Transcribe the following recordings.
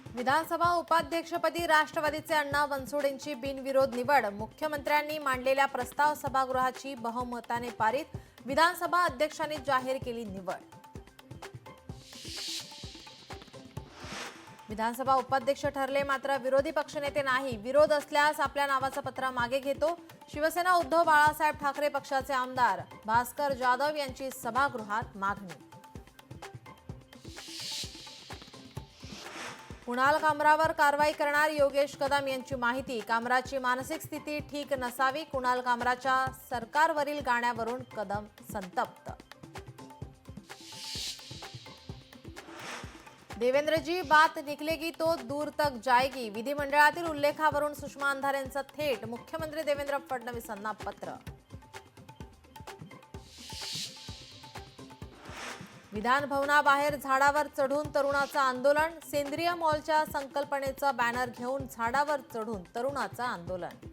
विधानसभा उपाध्यक्षपदी राष्ट्रवादीचे अण्णा बनसोडेंची बिनविरोध निवड। मुख्यमंत्र्यांनी मांडलेल्या प्रस्ताव सभागृहाची बहुमताने पारित। विधानसभा अध्यक्षांनी जाहीर केली निवड। विधानसभा उपाध्यक्ष ठरले, मात्र विरोधी पक्षनेते नाही। विरोध असल्यास आपल्या नावाचं पत्र मागे घेतो। शिवसेना उद्धव बाळासाहेब ठाकरे पक्षाचे आमदार भास्कर जाधव यांची सभागृहात मागणी। कुणाल कामरावर कारवाई करणार योगेश कदम यांची माहिती। कामराची मानसिक स्थिती ठीक नसावी। कुणाल कामराच्या सरकारवरील गाण्यावरून कदम संतप्त। देवेंद्र जी बात निकलेगी तो दूर तक जाएगी। विधिमंडळातील उल्लेखावरून सुषमा अंधारेंचं थेट मुख्यमंत्री देवेंद्र फडणवीसांना पत्र। विधान भवनाबाहेर झाडावर चढून तरुणाचं आंदोलन। सेंद्रिय मॉलच्या संकल्पनेचा बॅनर घेऊन झाडावर चढून तरुणाचं आंदोलन।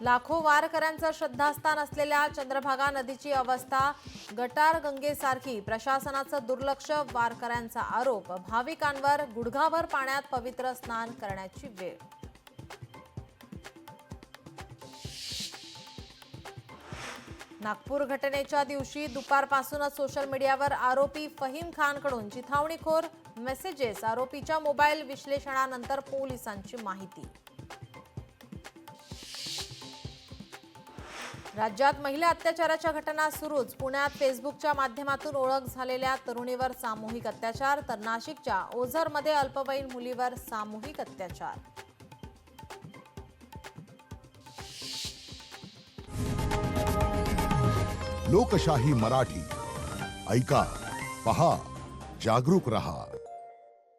लाखो वारकऱ्यांचं श्रद्धास्थान असलेल्या चंद्रभागा नदीची अवस्था गटार गंगेसारखी। प्रशासनाचं दुर्लक्ष, वारकऱ्यांचा आरोप। भाविकांवर गुडघाभर पाण्यात पवित्र स्नान करण्याची वेळ। नागपूर घटनेच्या दिवशी दुपारपासूनच सोशल मीडियावर आरोपी फहीम खानकडून चिथावणीखोर मेसेजेस। आरोपीच्या मोबाईल विश्लेषणानंतर पोलिसांची माहिती। राज्यात महिला अत्याचाराच्या घटना सुरूच। पुण्यात फेसबुकच्या माध्यमातून ओळख झालेल्या तरुणीवर सामूहिक अत्याचार, तर नाशिकच्या ओझरमध्ये अल्पवयीन मुलीवर सामूहिक अत्याचार। लोकशाही मराठी ऐका, पहा, जागरूक रहा।